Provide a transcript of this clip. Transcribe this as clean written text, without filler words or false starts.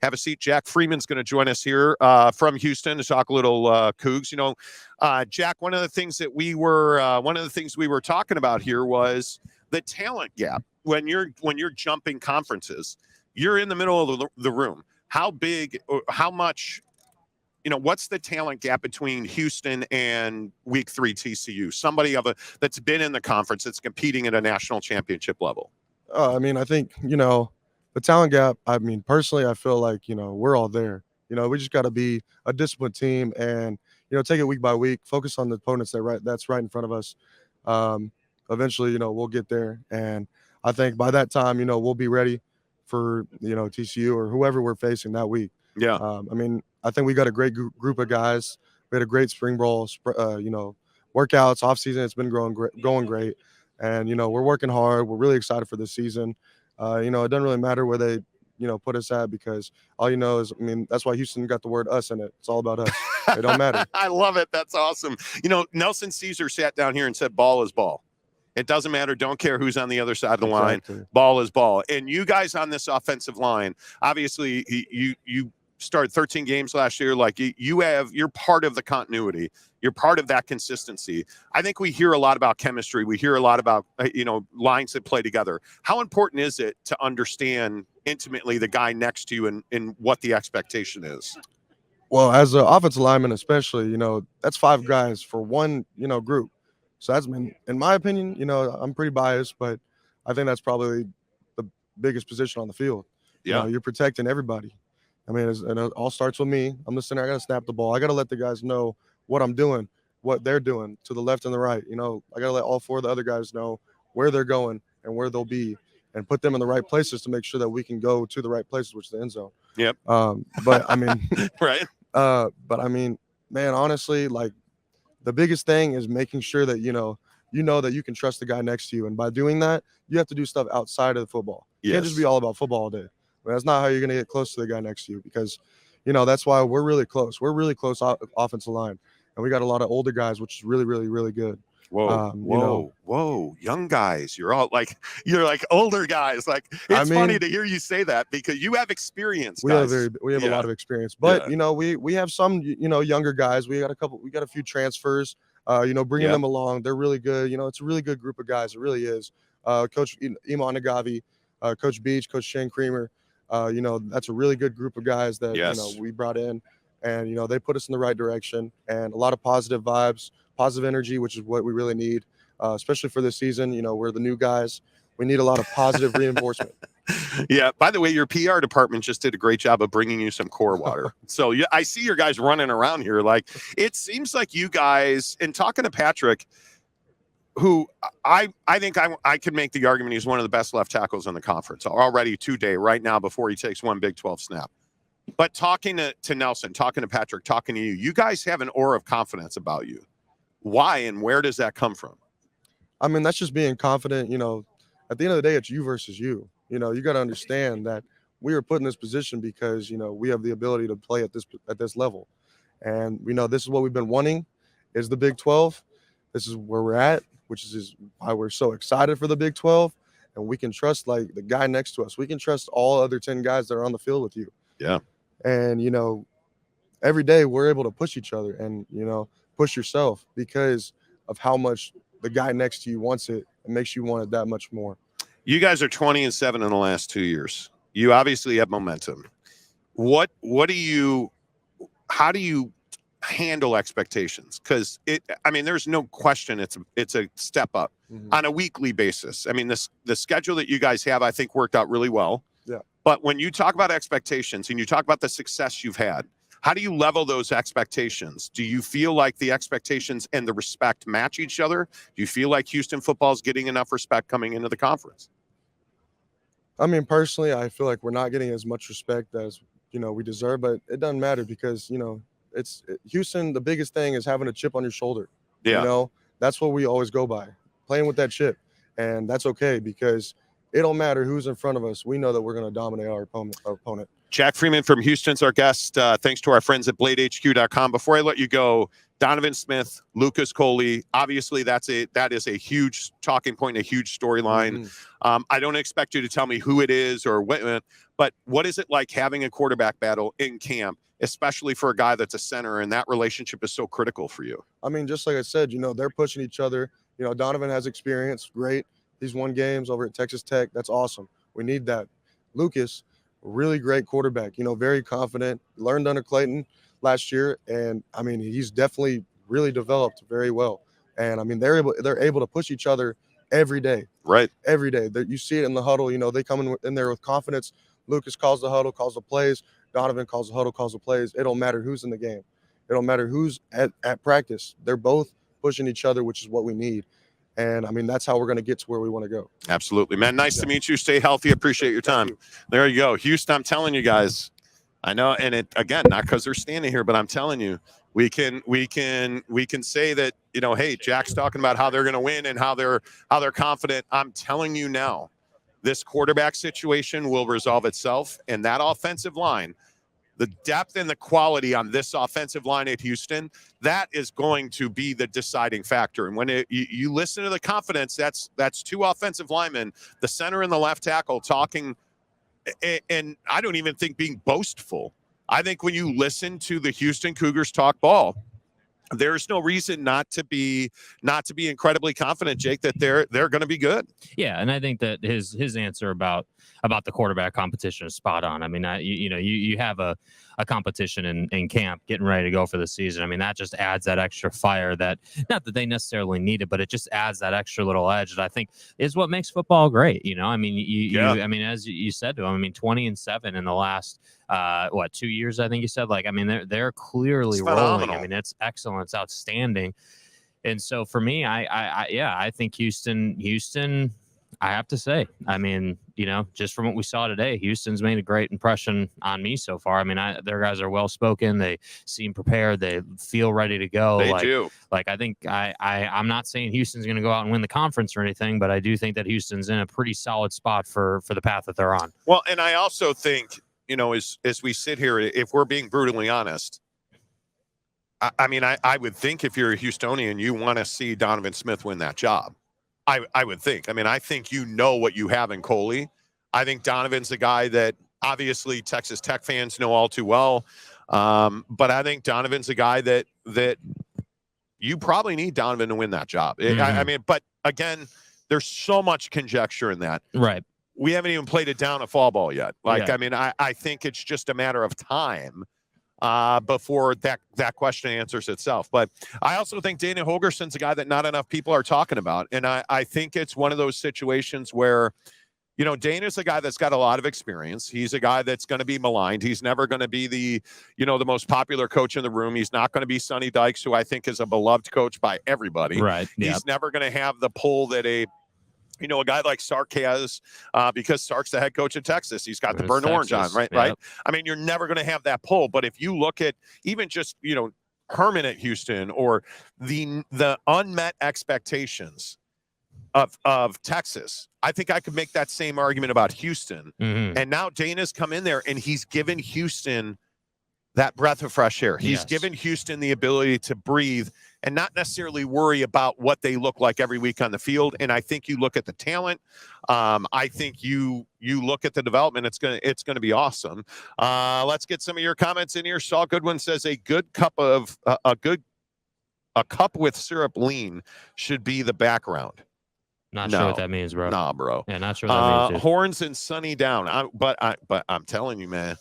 Have a seat. Jack Freeman's going to join us here from Houston to talk a little Cougs. Jack, one of the things we were talking about here was the talent gap. When you're jumping conferences, you're in the middle of the room. How big, or how much, what's the talent gap between Houston and Week 3 TCU? Somebody that's been in the conference, that's competing at a national championship level. I think, the talent gap, personally, I feel like, we're all there. We just got to be a disciplined team and, take it week by week, focus on the opponents that's right in front of us. Eventually, we'll get there. And I think by that time, we'll be ready for, TCU or whoever we're facing that week. Yeah. I think we got a great group of guys. We had a great spring ball, workouts, off season. It's been going great. And, we're working hard. We're really excited for this season. It doesn't really matter where they, put us at, because all is, that's why Houston got the word us in it. It's all about us. It don't matter. I love it. That's awesome. Nelson Caesar sat down here and said, ball is ball. It doesn't matter. Don't care who's on the other side of the line. Ball is ball. And you guys on this offensive line, obviously you started 13 games last year. Like you're part of the continuity. You're part of that consistency. I think we hear a lot about chemistry. We hear a lot about, lines that play together. How important is it to understand intimately the guy next to you and what the expectation is? Well, as an offensive lineman, especially, that's 5 guys for one, group. So that's been, in my opinion, I'm pretty biased, but I think that's probably the biggest position on the field. Yeah. You're protecting everybody. And it all starts with me. I'm the center. I got to snap the ball. I got to let the guys know what I'm doing, what they're doing to the left and the right. I got to let all 4 of the other guys know where they're going and where they'll be, and put them in the right places to make sure that we can go to the right places, which is the end zone. Yep. Right. Man, honestly, like, the biggest thing is making sure that, you know that you can trust the guy next to you. And by doing that, you have to do stuff outside of the football. You can't just be all about football all day. But that's not how you're going to get close to the guy next to you, because, that's why we're really close. We're really close offensive line. And we got a lot of older guys, which is really, really, really good. Whoa, young guys. You're like older guys. Like, it's funny to hear you say that, because you have experience. We have a lot of experience, but we have some, younger guys. We got a few transfers, bringing them along. They're really good. It's a really good group of guys. It really is. Coach Iman Nagavi, Coach Beach, Coach Shane Creamer. That's a really good group of guys that, we brought in, and, they put us in the right direction, and a lot of positive vibes, positive energy, which is what we really need, especially for this season. We're the new guys. We need a lot of positive reinforcement. Yeah. By the way, your PR department just did a great job of bringing you some core water. So I see your guys running around here. Like, it seems like you guys, and talking to Patrick, who I think I could make the argument he's one of the best left tackles in the conference already today, right now, before he takes one Big 12 snap. But talking to Nelson, talking to Patrick, talking to you guys have an aura of confidence about you. Why and where does that come from? That's just being confident. At the end of the day, it's you versus you. You got to understand that we are put in this position because, we have the ability to play at this level. And we know this is what we've been wanting, is the Big 12. This is where we're at, which is why we're so excited for the Big 12. And we can trust, like, the guy next to us. We can trust all other 10 guys that are on the field with you. Yeah. And, every day we're able to push each other and, push yourself because of how much the guy next to you wants it. It makes you want it that much more. You guys are 20-7 in the last 2 years. You obviously have momentum. How do you handle expectations? Because there's no question it's a step up on a weekly basis. The schedule that you guys have, I think, worked out really well. Yeah. But when you talk about expectations and you talk about the success you've had, how do you level those expectations? Do you feel like the expectations and the respect match each other? Do you feel like Houston football is getting enough respect coming into the conference? Personally, I feel like we're not getting as much respect as, we deserve, but it doesn't matter because, it's Houston. The biggest thing is having a chip on your shoulder. Yeah. That's what we always go by, playing with that chip. And that's okay because it don't matter who's in front of us. We know that we're going to dominate our opponent. Jack Freeman from Houston's our guest. Thanks to our friends at BladeHQ.com. Before I let you go, Donovan Smith, Lucas Coley, obviously that is a huge talking point, a huge storyline. I don't expect you to tell me who it is or what, But what is it like having a quarterback battle in camp, especially for a guy that's a center, and that relationship is so critical for you? I mean, just like I said, they're pushing each other. Donovan has experience, great. He's won games over at Texas Tech. That's awesome. We need that. Lucas, really great quarterback, very confident, learned under Clayton last year. And I mean, he's definitely really developed very well. And I mean, they're able to push each other every day. Right. Every day. You see it in the huddle. They come in there with confidence. Lucas calls the huddle, calls the plays. Donovan calls the huddle, calls the plays. It don't matter who's in the game. It don't matter who's at practice. They're both pushing each other, which is what we need. And I mean, that's how we're going to get to where we want to go. Absolutely, man. Nice to meet you. Stay healthy. Appreciate your time. There you go. Houston, I'm telling you guys, I know. And it, again, not because they're standing here, but I'm telling you, we can say that, hey, Jack's talking about how they're going to win and how they're confident. I'm telling you now, this quarterback situation will resolve itself, and that offensive line, the depth and the quality on this offensive line at Houston, that is going to be the deciding factor. And when you listen to the confidence, that's two offensive linemen, the center and the left tackle, talking, and I don't even think being boastful. I think when you listen to the Houston Cougars talk ball, there's no reason not to be incredibly confident, Jake, that they're going to be good. Yeah, and I think that his answer about the quarterback competition is spot on. I mean, you have a competition in camp getting ready to go for the season. I mean, that just adds that extra fire that, not that they necessarily need it, but it just adds that extra little edge that I think is what makes football great. I mean, I mean, as you said to him, I mean, 20-7 in the last 2 years, I think you said. Like, I mean, they're clearly rolling. I mean, it's excellent, it's outstanding. And so for me, I think Houston, I have to say, I mean, just from what we saw today, Houston's made a great impression on me so far. I mean, their guys are well spoken. They seem prepared. They feel ready to go. They do. Like, I think I'm not saying Houston's going to go out and win the conference or anything, but I do think that Houston's in a pretty solid spot for the path that they're on. Well, and I also think, as we sit here, if we're being brutally honest, I mean, I would think if you're a Houstonian, you want to see Donovan Smith win that job. I would think. I mean, I think what you have in Coley. I think Donovan's a guy that obviously Texas Tech fans know all too well. But I think Donovan's a guy that you probably need Donovan to win that job. Mm-hmm. I mean, but again, there's so much conjecture in that. Right. We haven't even played it down at fall ball yet. Like, yeah. I mean, I think it's just a matter of time before that question answers itself. But I also think Dana Holgerson's a guy that not enough people are talking about. And I think it's one of those situations where, Dana's a guy that's got a lot of experience. He's a guy that's going to be maligned. He's never going to be the most popular coach in the room. He's not going to be Sonny Dykes, who I think is a beloved coach by everybody. Right. Yeah. He's never going to have the pull that a guy like Sark has, because Sark's the head coach of Texas. He's got the burnt orange on, right? Yep. Right. I mean, you're never going to have that pull. But if you look at even just, Herman at Houston, or the unmet expectations of Texas, I think I could make that same argument about Houston. Mm-hmm. And now Dana's come in there and he's given Houston that breath of fresh air. He's given Houston the ability to breathe and not necessarily worry about what they look like every week on the field. And I think you look at the talent. I think you look at the development. It's gonna be awesome. Let's get some of your comments in here. Saul Goodwin says a cup with syrup lean should be the background. Not sure what that means, bro. Nah, bro. Yeah, not sure what that means. Horns and Sunny down. But I'm telling you, man.